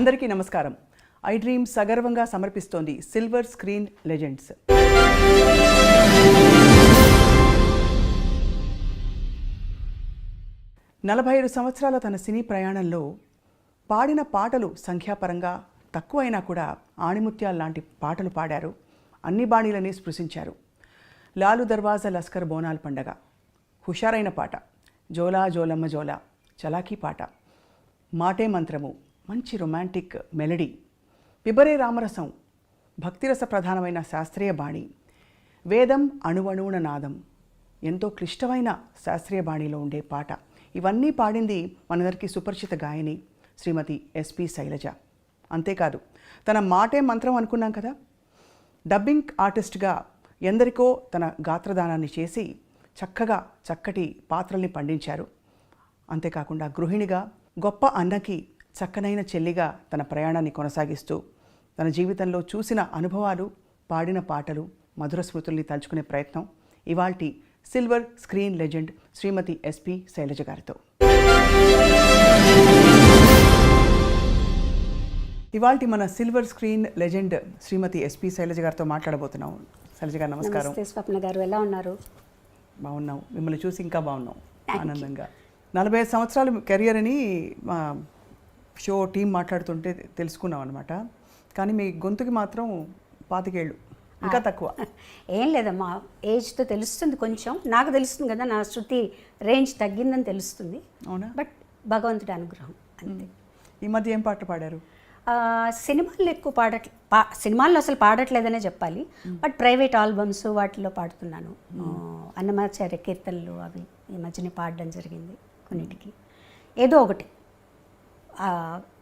అందరికీ నమస్కారం. I dream సగర్వంగా సమర్పిస్తోంది సిల్వర్ స్క్రీన్ లెజెండ్స్. నలభై 45 సంవత్సరాల తన సినీ ప్రయాణంలో పాడిన పాటలు సంఖ్యాపరంగా తక్కువైనా కూడా ఆణిముత్యాల లాంటి పాటలు పాడారు. అన్ని బాణీలని స్పృశించారు. లాలు దర్వాజా లస్కర్ బోనాల్ పండగ, హుషారైన పాట, జోలా జోలమ్మ జోలా, చలాకీ పాట, మాటే మంత్రము, మంచి రొమాంటిక్ మెలడీ, పిబరే రామరసం, భక్తిరస ప్రధానమైన శాస్త్రీయ బాణి, వేదం అణువణువున నాదం, ఎంతో క్లిష్టమైన శాస్త్రీయ బాణిలో ఉండే పాట. ఇవన్నీ పాడింది మనందరికీ సుపరిచిత గాయని శ్రీమతి ఎస్పి శైలజ. అంతేకాదు, తన మాటే మంత్రం అనుకున్నాం కదా, డబ్బింగ్ ఆర్టిస్ట్గా ఎందరికో తన గాత్రదానాన్ని చేసి చక్కగా చక్కటి పాత్రల్ని పండించారు. అంతేకాకుండా గృహిణిగా, గొప్ప అన్నకి చక్కనైన చెల్లిగా తన ప్రయాణాన్ని కొనసాగిస్తూ తన జీవితంలో చూసిన అనుభవాలు, పాడిన పాటలు, మధుర స్మృతుల్ని తలుచుకునే ప్రయత్నం ఇవాల్టి సిల్వర్ స్క్రీన్ లెజెండ్ శ్రీమతి ఎస్పి శైలజ గారితో. ఇవాల్టి మన సిల్వర్ స్క్రీన్ లెజెండ్ శ్రీమతి ఎస్పి శైలజ గారితో మాట్లాడబోతున్నాం. శైలజ గారు నమస్కారం. స్వప్న గారు ఎలా ఉన్నారు? బాగున్నాం, మిమ్మల్ని చూసి ఇంకా బాగున్నాం, ఆనందంగా. 45 సంవత్సరాలు కెరియర్ అని మా షో టీం మాట్లాడుతుంటే తెలుసుకున్నాం అనమాట. కానీ మీ గొంతుకి మాత్రం 25 ఏళ్ళు, ఇంకా తక్కువ. ఏం లేదమ్మా, ఏజ్తో తెలుస్తుంది, కొంచెం నాకు తెలుస్తుంది కదా, నా శృతి రేంజ్ తగ్గిందని తెలుస్తుంది. అవునా? బట్ భగవంతుడి అనుగ్రహం అంతే. ఈ మధ్య ఏం పాటలు పాడారు? సినిమాల్లో ఎక్కువ సినిమాల్లో అసలు పాడట్లేదనే చెప్పాలి. బట్ ప్రైవేట్ ఆల్బమ్స్ వాటిలో పాడుతున్నాను. అన్నమాచార్య కీర్తనలు అవి ఈ మధ్యనే పాడడం జరిగింది. కొన్నిటికి ఏదో ఒకటి,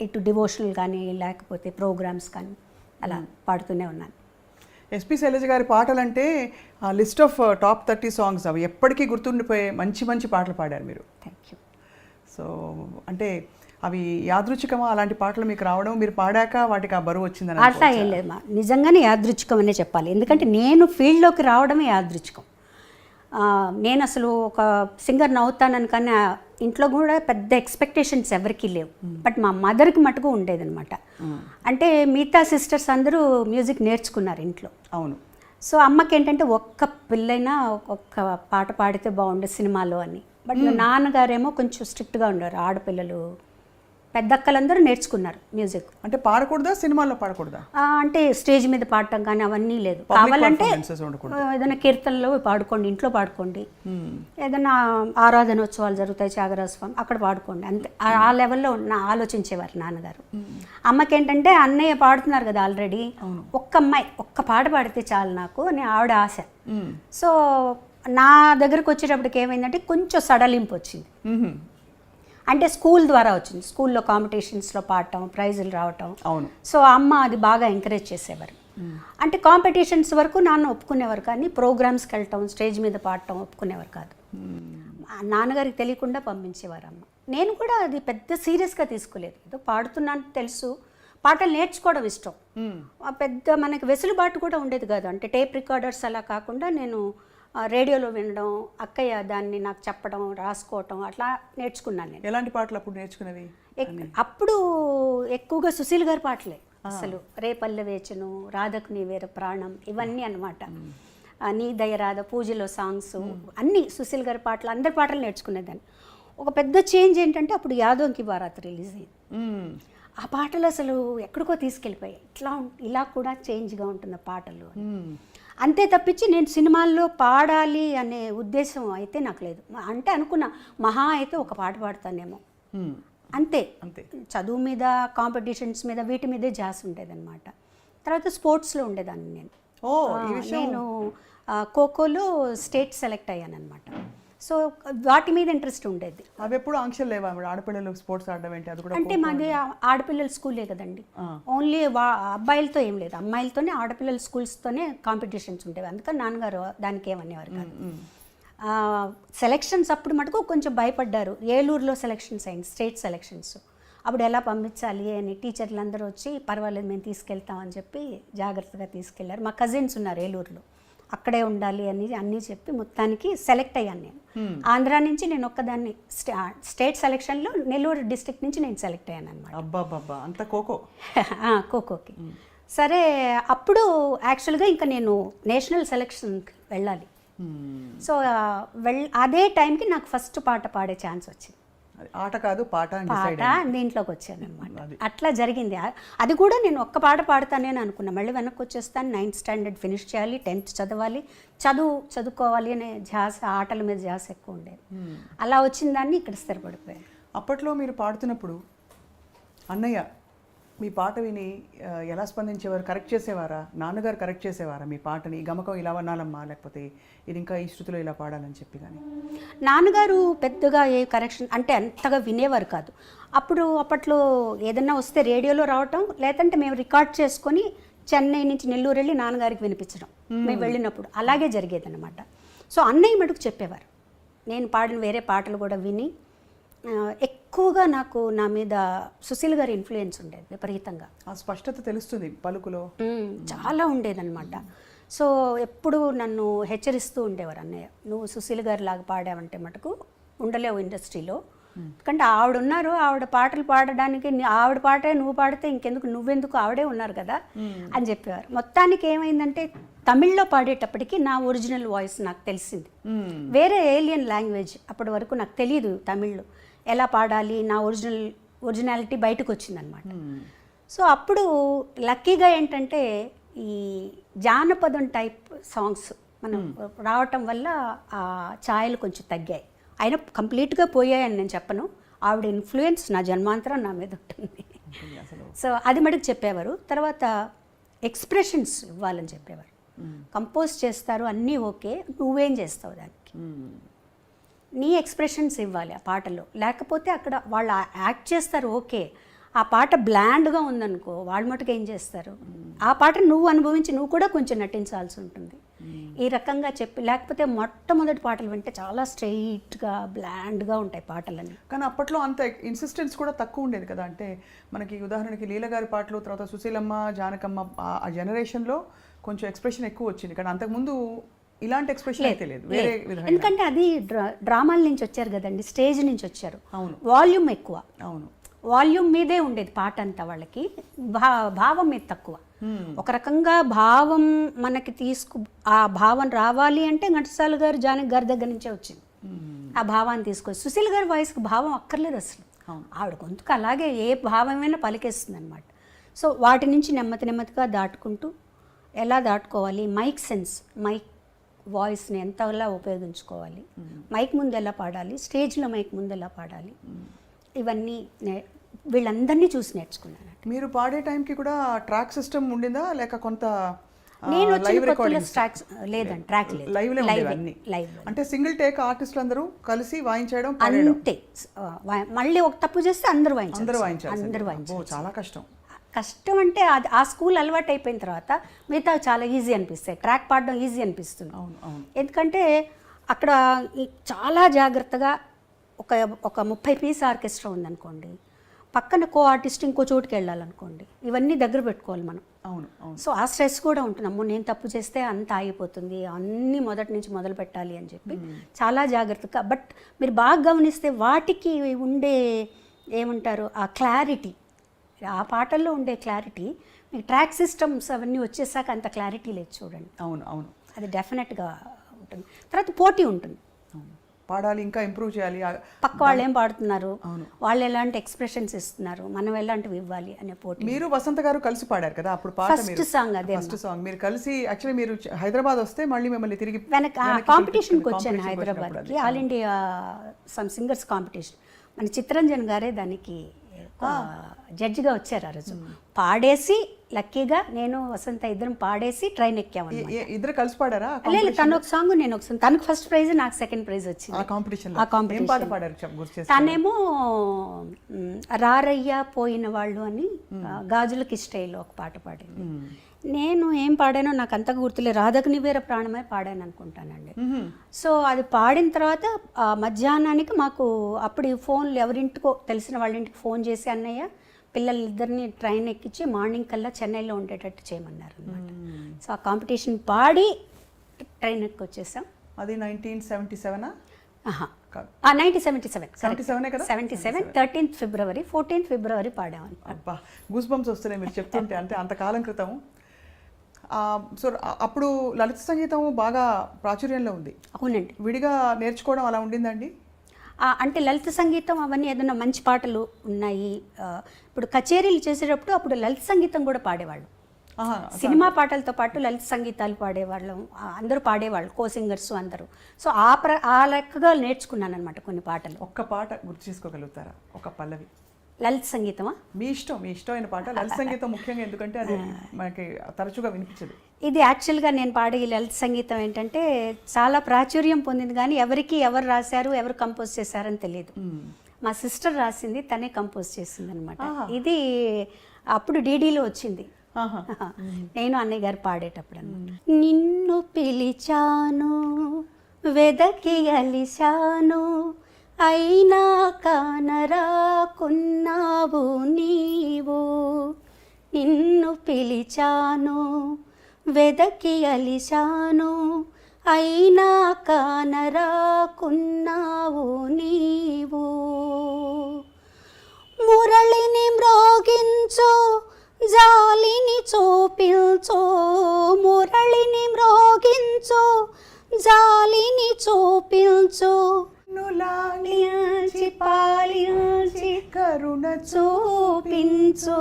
ఇటు డివోషనల్ కానీ లేకపోతే ప్రోగ్రామ్స్ కానీ అలా పాడుతూనే ఉన్నాను. ఎస్పి శైలజ గారి పాటలంటే లిస్ట్ ఆఫ్ టాప్ 30 సాంగ్స్, అవి ఎప్పటికీ గుర్తుండిపోయే మంచి మంచి పాటలు పాడారు మీరు. Thank you. సో అంటే అవి యాదృచ్ఛికమా అలాంటి పాటలు మీకు రావడం, మీరు పాడాక వాటికి ఆ బరువు వచ్చిందని? అట్లా ఏం లేదు మా, నిజంగానే యాదృచ్ఛికం అనే చెప్పాలి. ఎందుకంటే నేను ఫీల్డ్లోకి రావడమే యాదృచ్ఛికం. నేను అసలు ఒక సింగర్ని అవుతానని, కానీ ఇంట్లో కూడా పెద్ద ఎక్స్పెక్టేషన్స్ ఎవరికీ లేవు. బట్ మా మదర్కి మటుకు ఉండేదన్నమాట. అంటే మిగతా సిస్టర్స్ అందరూ మ్యూజిక్ నేర్చుకున్నారు ఇంట్లో. అవును. సో అమ్మకి ఏంటంటే ఒక్క పిల్లైనా ఒక్క పాట పాడితే బాగుండే సినిమాలో అని. బట్ నాన్నగారేమో కొంచెం స్ట్రిక్ట్గా ఉండేవారు. ఆడపిల్లలు పెద్దక్కలందరూ నేర్చుకున్నారు మ్యూజిక్. అంటే పాడకూడదా, సినిమాల్లో పాడకూడదా? అంటే స్టేజ్ మీద పాడటం కానీ అవన్నీ లేదు. కావాలంటే ఏదైనా కీర్తనలో పాడుకోండి, ఇంట్లో పాడుకోండి, ఏదైనా ఆరాధనోత్సవాలు జరుగుతాయి, త్యాగరాజస్వామి, అక్కడ పాడుకోండి, అంతే. ఆ లెవెల్లో ఆలోచించేవారు నాన్నగారు. అమ్మకేంటంటే అన్నయ్య పాడుతున్నారు కదా ఆల్రెడీ, ఒక్క అమ్మాయి ఒక్క పాట పాడితే చాలు నాకు అని ఆవిడ ఆశ. సో నా దగ్గరకు వచ్చేటప్పటికి ఏమైందంటే కొంచెం సడలింపు వచ్చింది. అంటే స్కూల్ ద్వారా వచ్చింది. స్కూల్లో కాంపిటీషన్స్లో పాడటం, ప్రైజులు రావటం. అవును. సో అమ్మ అది బాగా ఎంకరేజ్ చేసేవారు. అంటే కాంపిటీషన్స్ వరకు నాన్న ఒప్పుకునేవారు, కానీ ప్రోగ్రామ్స్కి వెళ్ళటం, స్టేజ్ మీద పాడటం ఒప్పుకునేవారు కాదు. నాన్నగారికి తెలియకుండా పంపించేవారు అమ్మ. నేను కూడా అది పెద్ద సీరియస్గా తీసుకోలేదు. ఏదో పాడుతున్నాను తెలుసు, పాటలు నేర్చుకోవడం ఇష్టం. పెద్ద మనకి వెసులుబాటు కూడా ఉండేది కాదు. అంటే టేప్ రికార్డర్స్ అలా కాకుండా నేను రేడియోలో వినడం, అక్కయ్య దాన్ని నాకు చెప్పడం, రాసుకోవటం, అట్లా నేర్చుకున్నాను నేను. ఎలాంటి పాటలు అప్పుడు నేర్చుకునేవి? అప్పుడు ఎక్కువగా సుశీల్ గారి పాటలే అసలు. రేపల్లె వేచను, రాధకు నీ వేర ప్రాణం, ఇవన్నీ అనమాట. నీ దయరాధ, పూజలో సాంగ్స్ అన్నీ సుశీల్ గారి పాటలు, అందరి పాటలు నేర్చుకునేదాన్ని. ఒక పెద్ద చేంజ్ ఏంటంటే అప్పుడు యాదోంకి బారాత్ రిలీజ్ అయింది. ఆ పాటలు అసలు ఎక్కడికో తీసుకెళ్ళిపోయాయి. ఇలా కూడా చేంజ్గా ఉంటుంది పాటలు. అంతే తప్పించి నేను సినిమాల్లో పాడాలి అనే ఉద్దేశం అయితే నాకు లేదు. అంటే అనుకున్నా మహా అయితే ఒక పాట పాడతానేమో, అంతే. చదువు మీద, కాంపిటీషన్స్ మీద, వీటి మీదే జాస్ ఉండేదన్నమాట. తర్వాత స్పోర్ట్స్లో ఉండేదాన్ని నేను. నేను ఖోఖోలో స్టేట్ సెలెక్ట్ అయ్యాను అనమాట. సో వాటి మీద ఇంట్రెస్ట్ ఉండేది. అవి ఎప్పుడు ఆంక్షలు లేవా ఆడపిల్లలు స్పోర్ట్స్ ఆడడం ఏంటి? అది కూడా అంటే మాది ఆడపిల్లల స్కూలే కదండి. ఓన్లీ అబ్బాయిలతో ఏం లేదు, అమ్మాయిలతోనే, ఆడపిల్లల స్కూల్స్తోనే కాంపిటీషన్స్ ఉండేవి. అందుకని నాన్నగారు దానికి ఏమనేవారు కాదు. సెలెక్షన్స్ అప్పుడు మటుకు కొంచెం భయపడ్డారు. ఏలూరులో సెలెక్షన్స్ అయింది, స్టేట్ సెలెక్షన్స్. అప్పుడు ఎలా పంపించాలి అని టీచర్లు అందరూ వచ్చి, పర్వాలేదు మేము తీసుకెళ్తామని చెప్పి జాగ్రత్తగా తీసుకెళ్లారు. మా కజిన్స్ ఉన్నారు ఏలూరులో, అక్కడే ఉండాలి అని అన్నీ చెప్పి మొత్తానికి సెలెక్ట్ అయ్యాను నేను. ఆంధ్రా నుంచి నేను ఒక్కదాన్ని స్టేట్ సెలెక్షన్లో నెల్లూరు డిస్ట్రిక్ట్ నుంచి నేను సెలెక్ట్ అయ్యాను అనమాట. అబ్బాబ్బా అంత ఖోఖో. ఖోఖోకి. సరే అప్పుడు యాక్చువల్గా ఇంకా నేను నేషనల్ సెలెక్షన్కి వెళ్ళాలి. సో అదే టైంకి నాకు ఫస్ట్ పాట పాడే ఛాన్స్ వచ్చింది. ఆట కాదు పాట దీంట్లోకి వచ్చాను అనమాట. అట్లా జరిగింది. అది కూడా నేను ఒక్క పాట పాడతానే అనుకున్నా. మళ్ళీ వెనక్కి వచ్చేస్తాను, 9th స్టాండర్డ్ ఫినిష్ చేయాలి, 10th చదవాలి, చదువుకోవాలి అనే ధ్యాస, ఆటల మీద ధ్యాస ఎక్కువ ఉండేది. అలా వచ్చిన దాన్ని ఇక్కడ స్థిరపడిపోయాను. అప్పట్లో మీరు పాడుతున్నప్పుడు అన్నయ్య మీ పాట విని ఎలా స్పందించేవారు? కరెక్ట్ చేసేవారా? నాన్నగారు కరెక్ట్ చేసేవారా మీ పాటని? గమకం ఇలా వనాలమ్మా, లేకపోతే ఇది ఇంకా ఈ శృతిలో ఇలా పాడాలని చెప్పి? కానీ నాన్నగారు పెద్దగా ఏ కరెక్షన్ అంటే అంతగా వినేవారు కాదు. అప్పట్లో ఏదన్నా వస్తే రేడియోలో రావటం, లేదంటే మేము రికార్డ్ చేసుకొని చెన్నై నుంచి నెల్లూరు వెళ్ళి నాన్నగారికి వినిపించడం మేము వెళ్ళినప్పుడు అలాగే జరిగేది అనమాట. సో అన్నయ్య మటుకు చెప్పేవారు. నేను పాడిన వేరే పాటలు కూడా విని ఎక్కువగా నా మీద సుశీల్ గారి ఇన్ఫ్లుయెన్స్ ఉండేది విపరీతంగా. ఆ స్పష్టత తెలుస్తుంది పలుకులో, చాలా ఉండేదన్నమాట. సో ఎప్పుడు నన్ను హెచ్చరిస్తూ ఉండేవారు అన్నయ్య, నువ్వు సుశీల్ గారి లాగా పాడావంటే మటుకు ఉండలేవు ఇండస్ట్రీలో. ఎందుకంటే ఆవిడ ఉన్నారు, ఆవిడ పాటలు పాడడానికి ఆవిడ పాటే నువ్వు పాడితే నువ్వెందుకు ఆవిడే ఉన్నారు కదా అని చెప్పేవారు. మొత్తానికి ఏమైందంటే తమిళ్లో పాడేటప్పటికి నా ఒరిజినల్ వాయిస్ నాకు తెలిసింది. వేరే ఏలియన్ లాంగ్వేజ్ అప్పటి వరకు నాకు తెలియదు తమిళ్లో ఎలా పాడాలి, నా ఒరిజినాలిటీ బయటకు వచ్చిందనమాట. సో అప్పుడు లక్కీగా ఏంటంటే ఈ జానపదం టైప్ సాంగ్స్ మనం రావటం వల్ల ఆ ఛాయలు కొంచెం తగ్గాయి. అయినా కంప్లీట్గా పోయాయని నేను చెప్పను. ఆవిడ ఇన్ఫ్లుయెన్స్ నా జన్మాంతరం నా మీద ఉంటుంది. సో అది మటుకు చెప్పేవారు. తర్వాత ఎక్స్ప్రెషన్స్ ఇవ్వాలని చెప్పేవారు. కంపోజ్ చేస్తారు అన్నీ ఓకే, నువ్వేం చేస్తావు దానికి, నీ ఎక్స్ప్రెషన్స్ ఇవ్వాలి ఆ పాటలో. లేకపోతే అక్కడ వాళ్ళు యాక్ట్ చేస్తారు ఓకే, ఆ పాట బ్లాండ్గా ఉందనుకో వాళ్ళు మటుకు ఏం చేస్తారు, ఆ పాట నువ్వు అనుభవించి నువ్వు కూడా కొంచెం నటించాల్సి ఉంటుంది. ఈ రకంగా చెప్పి, లేకపోతే మొట్టమొదటి పాటలు వింటే చాలా స్ట్రెయిట్గా బ్లాండ్గా ఉంటాయి పాటలన్నీ. కానీ అప్పట్లో అంత ఇన్సిస్టెన్స్ కూడా తక్కువ ఉండేది కదా. అంటే మనకి ఉదాహరణకి లీల గారి పాటలు, తర్వాత సుశీలమ్మ, జానకమ్మ ఆ జనరేషన్లో కొంచెం ఎక్స్ప్రెషన్ ఎక్కువ వచ్చింది. కానీ అంతకుముందు ఇలాంటి ఎక్స్ప్రెషన్ అయితే లేదు, వేరే విధంగా. ఎందుకంటే అది డ్రామాల నుంచి వచ్చారు కదండి, స్టేజ్ నుంచి వచ్చారు. అవును, వాల్యూమ్ ఎక్కువ. అవును, వాల్యూమ్ మీదే ఉండేది పాట అంతా. వాళ్ళకి భావం మీద తక్కువ. ఒక రకంగా భావం మనకి ఆ భావం రావాలి అంటే ఘంటసాల గారు, జానకి గారి దగ్గర నుంచే వచ్చింది ఆ భావాన్ని తీసుకొచ్చి. సుశీల్ గారి వాయిస్కి భావం అక్కర్లేదు అసలు. ఆవిడ గొంతుకు అలాగే ఏ భావమైనా పలికేస్తుంది అనమాట. సో వాటి నుంచి నెమ్మదిగా దాటుకుంటూ ఎలా దాటుకోవాలి, మైక్ సెన్స్, మైక్ వాయిస్ని ఎంతలా ఉపయోగించుకోవాలి, మైక్ ముందు ఎలా పాడాలి, స్టేజ్లో మైక్ ముందు ఎలా పాడాలి, ఇవన్నీ వీళ్ళందరినీ చూసి నేర్చుకున్నాను. మీరు పాడే టైంకి కూడా ట్రాక్ సిస్టమ్ ఉండిందా, లేక కొంత నేను లేదండి, ట్రాక్ లేదు, లైవ్ అంటే సింగిల్ టేక్ ఆర్టిస్టులు అందరూ కలిసి వాయించడం అంతే. మళ్ళీ ఒక తప్పు చేస్తే అందరూ వాయించారు. చాలా కష్టం అంటే అది ఆ స్కూల్ అలవాటు అయిపోయిన తర్వాత మిగతా చాలా ఈజీ అనిపిస్తాయి. ట్రాక్ పాడడం ఈజీ అనిపిస్తుంది. ఎందుకంటే అక్కడ చాలా జాగ్రత్తగా ఒక 30 పీస్ ఆర్కెస్ట్రా ఉందనుకోండి, పక్కన కో ఆర్టిస్ట్ ఇంకో చోటుకి వెళ్ళాలనుకోండి, ఇవన్నీ దగ్గర పెట్టుకోవాలి మనం. సో ఆ స్ట్రెస్ కూడా ఉంటుంది. అమ్మో నేను తప్పు చేస్తే అంత ఆగిపోతుంది, అన్నీ మొదటి నుంచి మొదలు పెట్టాలి అని చెప్పి చాలా జాగ్రత్తగా. బట్ మీరు బాగా గమనిస్తే వాటికి ఉండే ఏమంటారు ఆ క్లారిటీ, ఆ పాటల్లో ఉండే క్లారిటీ మీకు ట్రాక్ సిస్టమ్స్ అవన్నీ వచ్చేసాక అంత క్లారిటీ లేదు చూడండి. అవును, అది డెఫినెట్గా ఉంటుంది. తర్వాత పోటీ ఉంటుంది, పాడాలి, ఇంకా ఇంప్రూవ్ చేయాలి, పక్క వాళ్ళు ఏం పాడుతున్నారు, వాళ్ళు ఎలాంటి ఎక్స్ప్రెషన్స్ ఇస్తున్నారు, మనం ఎలాంటివి ఇవ్వాలి అనే పోటీ. మీరు వసంత గారు కలిసి పాడారు కదా అప్పుడు ఫస్ట్ సాంగ్, అదే ఫస్ట్ సాంగ్ మీరు కలిసి. యాక్చువల్లీ మీరు హైదరాబాద్ వస్తే మళ్ళీ మిమ్మల్ని తిరిగి కాంపిటీషన్కి వచ్చాను హైదరాబాద్కి, all India some singers competition. మన చిత్తరంజన్ గారే దానికి జడ్జిగా వచ్చారు. ఆ రోజు పాడేసి లక్కీగా నేను వసంత ఇద్దరం పాడేసి ట్రైన్ ఎక్కాము. ఇద్దరు కలిసి పాడారా? లేదు, తను ఒక సాంగ్ నేను ఒక సాంగ్. తనకు ఫస్ట్ ప్రైజ్, నాకు సెకండ్ ప్రైజ్ వచ్చింది ఆ కాంపిటీషన్. తనేమో రారయ్య పోయిన వాళ్ళు అని గాజులకి స్టైల్లో ఒక పాట పాడింది. నేను ఏం పాడానో నాకు అంతగా గుర్తులేదు, రాధకు నీవేర ప్రాణమే పాడాను అనుకుంటానండి. సో అది పాడిన తర్వాత మధ్యాహ్నానికి మాకు అప్పుడు ఫోన్లు ఎవరింటికో తెలిసిన వాళ్ళ ఇంటికి ఫోన్ చేసి అన్నయ్య పిల్లలిద్దరిని ట్రైన్ ఎక్కించి మార్నింగ్ కల్లా చెన్నైలో ఉండేటట్టు చేయమన్నారు అనమాట. సో ఆ కాంపిటీషన్ పాడి ట్రైన్ ఎక్కి వచ్చేసాం. అది 1977 కాదు. 1977 77 కదా? 77 13th ఫిబ్రవరి 14th ఫిబ్రవరి పాడామని. అబ్బా గూస్ బంప్స్ వస్తున్నాయి మీరు చెప్తుంటే, అంటే అంతకాలం క్రితం. సో అప్పుడు లలిత సంగీతం బాగా ప్రాచుర్యంలో ఉంది. అవునండి. విడిగా నేర్చుకోవడం అలా ఉండిందండి? అంటే లలిత సంగీతం అవన్నీ ఏదైనా మంచి పాటలు ఉన్నాయి. ఇప్పుడు కచేరీలు చేసేటప్పుడు అప్పుడు లలిత సంగీతం కూడా పాడేవాళ్ళు. సినిమా పాటలతో పాటు లలిత సంగీతాలు పాడేవాళ్ళం, అందరూ పాడేవాళ్ళు, కో సింగర్స్ అందరూ. సో ఆ లెక్కగా నేర్చుకున్నాను అనమాట కొన్ని పాటలు. ఒక్క పాట గుర్తు చేసుకోగలుగుతారా? ఒక పల్లవి. లలిత సంగీతమా? మీ ఇష్టమైన పాట. లలిత సంగీతం ముఖ్యంగా ఎందుకంటే అది మనకి తరచుగా వినిపించదు. ఇది యాక్చువల్గా నేను పాడే ఈ లలిత సంగీతం ఏంటంటే చాలా ప్రాచుర్యం పొందింది, కానీ ఎవరు రాశారు, ఎవరు కంపోజ్ చేశారని తెలియదు. మా సిస్టర్ రాసింది, తనే కంపోజ్ చేసింది అనమాట. ఇది అప్పుడు డీడీలో వచ్చింది. నేను అన్నయ్య గారు పాడేటప్పుడు అన్నమాట. నిన్ను పిలిచాను వెదకి అలిశాను, అయినా కానరాకున్నావు నీవు. నిన్ను పిలిచాను వెదకి అలిశాను, అయినా కానరాకున్నావు నీవు. మురళిని మ్రోగించు జాలిని చూపించు, మురళిని మ్రోగించు జాలిని చూపించు, లాలించి పాలించి కరుణ చూపించు,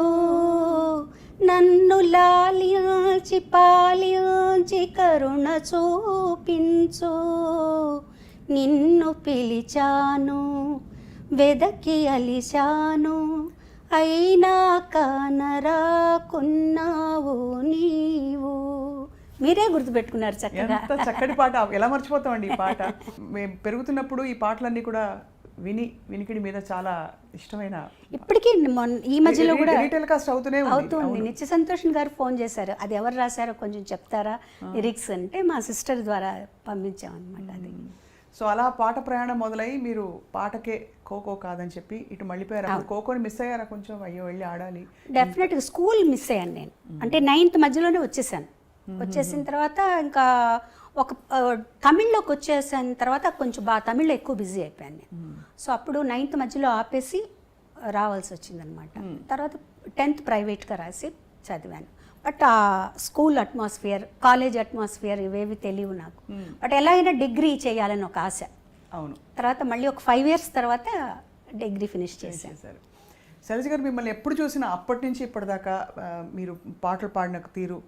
నన్ను లాలించి పాలించి కరుణ చూపించు. నిన్ను పిలిచాను వెదకి అలిశాను, అయినా కానరాకున్నావు నీవు. మీరే గుర్తుపెట్టుకున్నారు చక్కగా. ఎంత చక్కటి పాట, ఎలా మర్చిపోతామండి ఈ పాట. మేము పెరుగుతున్నప్పుడు ఈ పాటలన్నీ కూడా వినికిడి మీద చాలా ఇష్టమైన. ఇప్పటికీ ఈ మధ్యలో కూడా టెలికాస్ట్ అవుతుంది. నిత్య సంతోష్ గారు ఫోన్ చేశారు, అది ఎవరు రాశారో కొంచెం చెప్తారా లిరిక్స్ అంటే, మా సిస్టర్ ద్వారా పంపించామన్నమాట అది. సో అలా పాట ప్రయాణం మొదలై మీరు పాటకే ఖోఖో కాదని చెప్పి ఇటు మళ్ళీపోయారు. ఖోఖోని మిస్ అయ్యారా కొంచెం? అయ్యో వెళ్ళి ఆడాలి. డెఫినెట్గా స్కూల్ మిస్ అయ్యాను నేను. అంటే 9th మధ్యలోనే వచ్చేసాను. వచ్చేసిన తర్వాత ఇంకా ఒక తమిళ్లోకి వచ్చేసిన తర్వాత కొంచెం తమిళ్లో ఎక్కువ బిజీ అయిపోయాను నేను. సో అప్పుడు 9th మధ్యలో ఆపేసి రావాల్సి వచ్చిందనమాట. తర్వాత 10th ప్రైవేట్గా రాసి చదివాను. బట్ ఆ స్కూల్ అట్మాస్ఫియర్, కాలేజ్ అట్మాస్ఫియర్ ఇవేవి తెలియవు నాకు. బట్ ఎలా అయినా డిగ్రీ చేయాలని ఒక ఆశ. అవును. తర్వాత మళ్ళీ ఒక 5 years తర్వాత డిగ్రీ ఫినిష్ చేశాను. శైలజ గారు, మిమ్మల్ని ఎప్పుడు చూసినా అప్పటి నుంచి ఇప్పటిదాకా మీరు పాటలు పాడిన తీరు,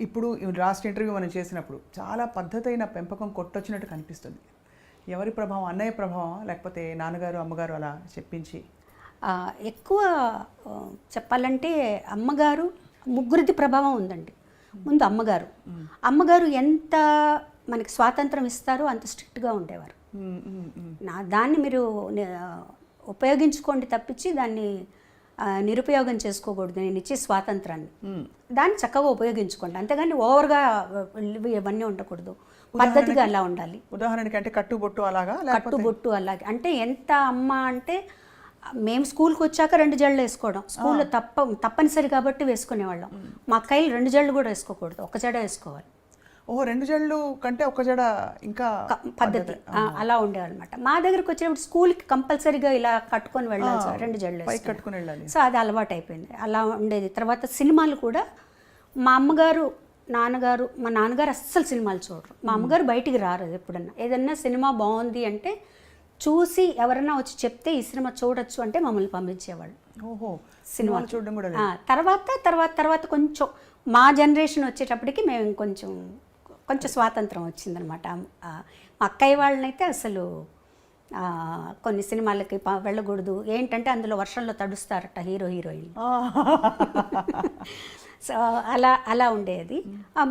ఇప్పుడు లాస్ట్ ఇంటర్వ్యూ మనం చేసినప్పుడు చాలా పద్ధతైన పెంపకం కొట్టొచ్చినట్టు కనిపిస్తుంది. ఎవరి ప్రభావం? అన్నయ్య ప్రభావం లేకపోతే నాన్నగారు అమ్మగారు అలా చెప్పించి? ఎక్కువ చెప్పాలంటే అమ్మగారు, ముగ్గురిది ప్రభావం ఉందండి. ముందు అమ్మగారు ఎంత మనకి స్వాతంత్రం ఇస్తారో అంత స్ట్రిక్ట్గా ఉండేవారు. దాన్ని మీరు ఉపయోగించుకోండి తప్పించి దాన్ని నిరుపయోగం చేసుకోకూడదు. నేను ఇచ్చే స్వాతంత్రాన్ని దాన్ని చక్కగా ఉపయోగించుకోండి, అంతేగాని ఓవర్గా ఇవన్నీ ఉండకూడదు. పద్ధతిగా అలా ఉండాలి. ఉదాహరణకి అంటే కట్టుబొట్టు అలాగా? కట్టుబొట్టు అలాగే అంటే ఎంత అమ్మ అంటే, మేము స్కూల్కి వచ్చాక 2 జడలు వేసుకోవడం, స్కూల్లో తప్పనిసరి కాబట్టి వేసుకునేవాళ్ళం. మా అక్కయ్యలు 2 జడలు కూడా వేసుకోకూడదు, 1 జడ వేసుకోవాలి. 2 జడలు కంటే 1 జడ ఇంకా పద్ధతి అలా ఉండేవాళ్ళమాట. మా దగ్గరకు వచ్చినప్పుడు స్కూల్కి కంపల్సరీగా ఇలా కట్టుకొని వెళ్ళాలి, 2 జడలు కట్టుకుని వెళ్ళాలి. సో అది అలవాటు అయిపోయింది, అలా ఉండేది. తర్వాత సినిమాలు కూడా మా అమ్మగారు, నాన్నగారు, మా నాన్నగారు అస్సలు సినిమాలు చూడరు. మా అమ్మగారు బయటికి రారు. ఎప్పుడన్నా ఏదన్నా సినిమా బాగుంది అంటే చూసి ఎవరన్నా వచ్చి చెప్తే ఈ సినిమా చూడొచ్చు అంటే మమ్మల్ని పంపించేవాళ్ళు. సినిమాలు చూడడం కూడా. తర్వాత కొంచెం మా జనరేషన్ వచ్చేటప్పటికి మేము కొంచెం స్వాతంత్రం వచ్చిందనమాట. మా అక్కయ్య వాళ్ళనైతే అసలు కొన్ని సినిమాలకి వెళ్ళకూడదు, ఏంటంటే అందులో వర్షంలో తడుస్తారట హీరో హీరోయిన్. సో అలా ఉండేది.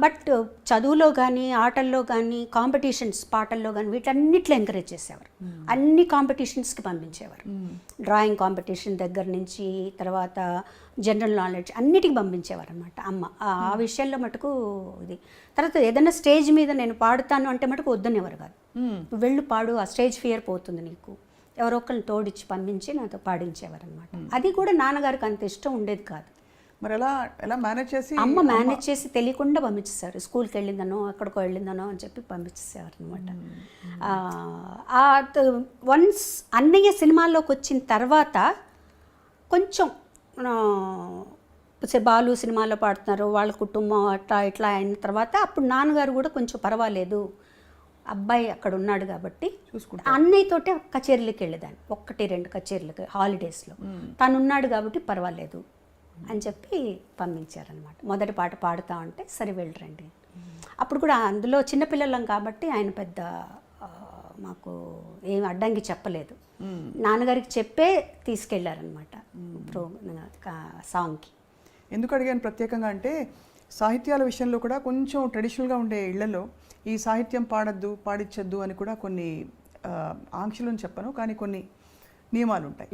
బట్ చదువులో కానీ, ఆటల్లో కానీ, కాంపిటీషన్స్, పాటల్లో కానీ వీటన్నిట్లో ఎంకరేజ్ చేసేవారు. అన్ని కాంపిటీషన్స్కి పంపించేవారు. డ్రాయింగ్ కాంపిటీషన్ దగ్గర నుంచి తర్వాత జనరల్ నాలెడ్జ్ అన్నిటికీ పంపించేవారు అనమాట అమ్మ. ఆ విషయంలో మటుకు ఇది. తర్వాత ఏదైనా స్టేజ్ మీద నేను పాడుతాను అంటే మటుకు వద్దనేవారు కాదు. వెళ్ళు పాడు, ఆ స్టేజ్ ఫియర్ పోతుంది నీకు, ఎవరో ఒకరిని తోడిచ్చి పంపించి నాతో పాడించేవారు అనమాట. అది కూడా నాన్నగారికి అంత ఇష్టం ఉండేది కాదు. మరి ఎలా ఎలా మేనేజ్ చేసి అమ్మ మేనేజ్ చేసి తెలియకుండా పంపించేసారు. స్కూల్కి వెళ్ళిందనో ఎక్కడికో వెళ్ళిందనో అని చెప్పి పంపించేసేవారు అనమాట. వన్స్ అన్నయ్య సినిమాల్లోకి వచ్చిన తర్వాత కొంచెం బాలు సినిమాలో పాడుతున్నారు, వాళ్ళ కుటుంబం అట్లా ఇట్లా అయిన తర్వాత అప్పుడు నాన్నగారు కూడా కొంచెం పర్వాలేదు, అబ్బాయి అక్కడ ఉన్నాడు కాబట్టి అన్నయ్యతోటే కచేరీలకు వెళ్ళేదాన్ని, 1-2 కచేరీలకు హాలిడేస్లో. తను ఉన్నాడు కాబట్టి పర్వాలేదు అని చెప్పి పంపించారనమాట. మొదటి పాట పాడుతా ఉంటే సరే వెళ్ళరండి. అప్పుడు కూడా అందులో చిన్నపిల్లలం కాబట్టి ఆయన పెద్ద మాకు ఏం అడ్డంకి చెప్పలేదు. నాన్నగారికి చెప్పే తీసుకెళ్లారనమాట సాంగ్కి. ఎందుకు అడిగాను ప్రత్యేకంగా అంటే సాహిత్యాల విషయంలో కూడా కొంచెం ట్రెడిషనల్గా ఉండే ఇళ్లలో ఈ సాహిత్యం పాడద్దు పాడించద్దు అని కూడా కొన్ని ఆంక్షలను చెప్పను, కానీ కొన్ని నియమాలు ఉంటాయి.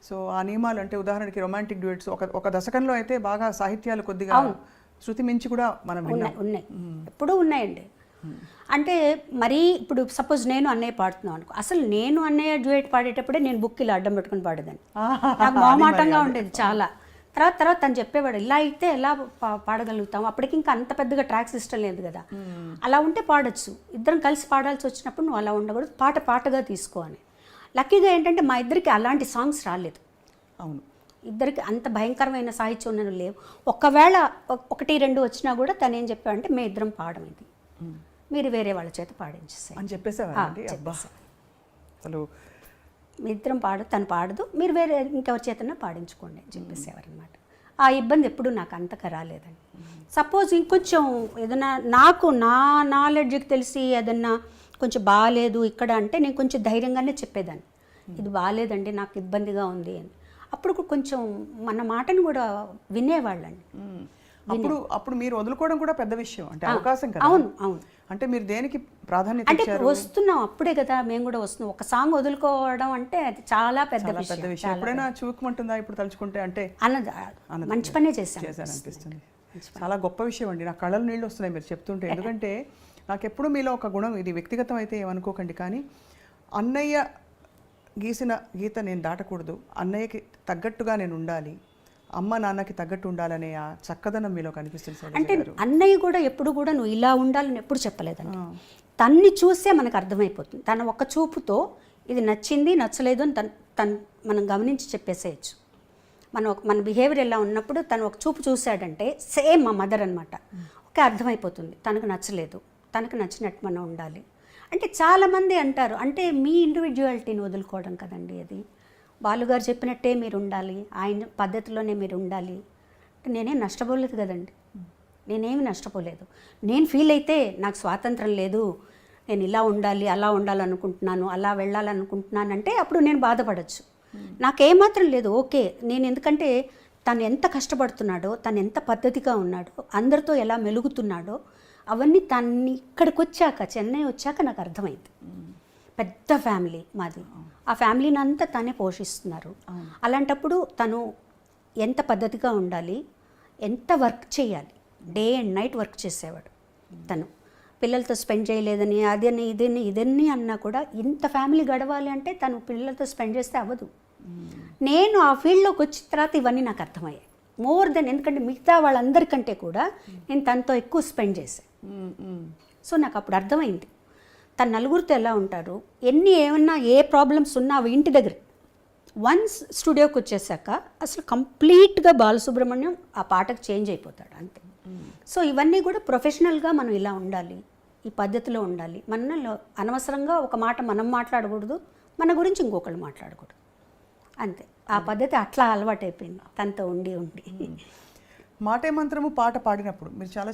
సో ఆ నియమాలు అంటే ఉదాహరణకి రొమాంటిక్ డ్యూయట్స్ ఒక దశకంలో అయితే బాగా సాహిత్యాలు కొద్దిగా శృతి మించి కూడా మనం ఉన్నాయి, ఎప్పుడూ ఉన్నాయండి. అంటే మరీ ఇప్పుడు సపోజ్ నేను అన్నయ్య పాడుతున్నాను అనుకో, అసలు నేను అన్నయ్య డ్యూయట్ పాడేటప్పుడే నేను బుక్ ఇలా అడ్డం పెట్టుకుని పాడేదాన్ని. నాకు మొహమాటంగా ఉండేది చాలా. తర్వాత తను చెప్పేవాడు ఇలా అయితే ఎలా పాడగలుగుతాం, అప్పటికి ఇంకా అంత పెద్దగా ట్రాక్ సిస్టమ్ లేదు కదా, అలా ఉంటే పాడొచ్చు, ఇద్దరం కలిసి పాడాల్సి వచ్చినప్పుడు నువ్వు అలా ఉండకూడదు, పాటగా తీసుకో అని. లక్కీగా ఏంటంటే మా ఇద్దరికి అలాంటి సాంగ్స్ రాలేదు. అవును, ఇద్దరికి అంత భయంకరమైన సాహిత్యం ఉన్నవి లేవు. ఒకవేళ 1-2 వచ్చినా కూడా తను ఏం చెప్పాడంటే మేము ఇద్దరం పాడడం, ఇది మీరు వేరే వాళ్ళ చేత పాడించేసాయి అని చెప్పేసేవారండి. అసలు మీ ఇద్దరం తను పాడదు, మీరు వేరే ఇంకెవరి చేతన్నా పాడించుకోండి అని చెప్పేసేవారు అనమాట. ఆ ఇబ్బంది ఎప్పుడు నాకు అంతగా రాలేదండి. సపోజ్ ఇంకొంచెం ఏదైనా నాకు నా నాలెడ్జ్కి తెలిసి ఏదన్నా కొంచెం బాగాలేదు ఇక్కడ అంటే నేను కొంచెం ధైర్యంగానే చెప్పేదాన్ని, ఇది బాగాలేదండి నాకు ఇబ్బందిగా ఉంది అని. అప్పుడు కొంచెం మన మాటను కూడా వినేవాళ్ళండి. అప్పుడు మీరు వదులుకోవడం కూడా పెద్ద విషయం, అంటే అవకాశం కదా. అవును అవును. అంటే మీరు దేనికి ప్రాధాన్యత అంటే వస్తున్నాం అప్పుడే కదా, మేము కూడా వస్తున్నాం. ఒక సాంగ్ వదులుకోవడం అంటే అది చాలా పెద్ద విషయం. ఎప్పుడైనా చూపుకుంటుందా ఇప్పుడు తలుచుకుంటే? అంటే మంచి పనే చేశాను అనిపిస్తుంది. చాలా గొప్ప విషయం అండి, నా కళ్ళలో నీళ్ళు వస్తున్నాయి మీరు చెప్తుంటే. ఎందుకంటే నాకు ఎప్పుడు మీలో ఒక గుణం, ఇది వ్యక్తిగతం అయితే ఏమనుకోకండి, కానీ అన్నయ్య గీసిన గీత నేను దాటకూడదు, అన్నయ్యకి తగ్గట్టుగా నేను ఉండాలి, అమ్మ నాన్నకి తగ్గట్టు ఉండాలనే ఆ చక్కదనం మీలో కనిపిస్తుంది. అంటే అన్నయ్య కూడా ఎప్పుడు కూడా నువ్వు ఇలా ఉండాలని ఎప్పుడు చెప్పలేదండి. తన్ని చూసే మనకు అర్థమైపోతుంది. తన ఒక్క చూపుతో ఇది నచ్చింది నచ్చలేదు అని తను మనం గమనించి చెప్పేసేయచ్చు. మన బిహేవియర్ ఎలా ఉన్నప్పుడు తను ఒక చూపు చూశాడంటే సేమ్ మా మదర్ అనమాట, ఓకే అర్థమైపోతుంది తనకు నచ్చలేదు, తనకు నచ్చినట్టు మనం ఉండాలి. అంటే చాలామంది అంటారు, అంటే మీ ఇండివిజువాలిటీని వదులుకోవడం కదండి అది, బాలుగారు చెప్పినట్టే మీరు ఉండాలి, ఆయన పద్ధతిలోనే మీరు ఉండాలి. నేనేం నష్టపోలేదు కదండి, నేనేమి నష్టపోలేదు. నేను ఫీల్ అయితే నాకు స్వాతంత్రం లేదు, నేను ఇలా ఉండాలి అలా ఉండాలనుకుంటున్నాను అలా వెళ్ళాలనుకుంటున్నాను అంటే అప్పుడు నేను బాధపడచ్చు. నాకేమాత్రం లేదు, ఓకే. నేను ఎందుకంటే తను ఎంత కష్టపడుతున్నాడో, తను ఎంత పద్ధతిగా ఉన్నాడో, అందరితో ఎలా మెలుగుతున్నాడో అవన్నీ తన్ని ఇక్కడికి వచ్చాక, చెన్నై వచ్చాక నాకు అర్థమైంది. పెద్ద ఫ్యామిలీ మాది, ఆ ఫ్యామిలీని అంతా తనే పోషిస్తున్నారు. అలాంటప్పుడు తను ఎంత పద్ధతిగా ఉండాలి, ఎంత వర్క్ చేయాలి, డే అండ్ నైట్ వర్క్ చేసేవాడు. తను పిల్లలతో స్పెండ్ చేయలేదని అదని ఇదన్నీ అన్నా కూడా ఇంత ఫ్యామిలీ గడవాలి అంటే తను పిల్లలతో స్పెండ్ చేస్తే అవ్వదు. నేను ఆ ఫీల్డ్లోకి వచ్చిన తర్వాత ఇవన్నీ నాకు అర్థమయ్యాయి మోర్ దెన్, ఎందుకంటే మిగతా వాళ్ళందరికంటే కూడా నేను తనతో ఎక్కువ స్పెండ్ చేశాను. సో నాకు అప్పుడు అర్థమైంది తను నలుగురితో ఎలా ఉంటారు, ఏమన్నా ఏ ప్రాబ్లమ్స్ ఉన్నా అవి ఇంటి దగ్గర. వన్స్ స్టూడియోకి వచ్చేసాక అసలు కంప్లీట్గా బాలసుబ్రహ్మణ్యం ఆ పాటకు చేంజ్ అయిపోతాడు అంతే. సో ఇవన్నీ కూడా ప్రొఫెషనల్గా మనం ఇలా ఉండాలి, ఈ పద్ధతిలో ఉండాలి. మనలో అనవసరంగా ఒక మాట మనం మాట్లాడకూడదు, మన గురించి ఇంకొకళ్ళు మాట్లాడకూడదు అంతే. ఆ పద్ధతి అట్లా అలవాటైపోయింది తనతో ఉండి. మాటే మంత్రము పాట పాడినప్పుడు మీరు చాలా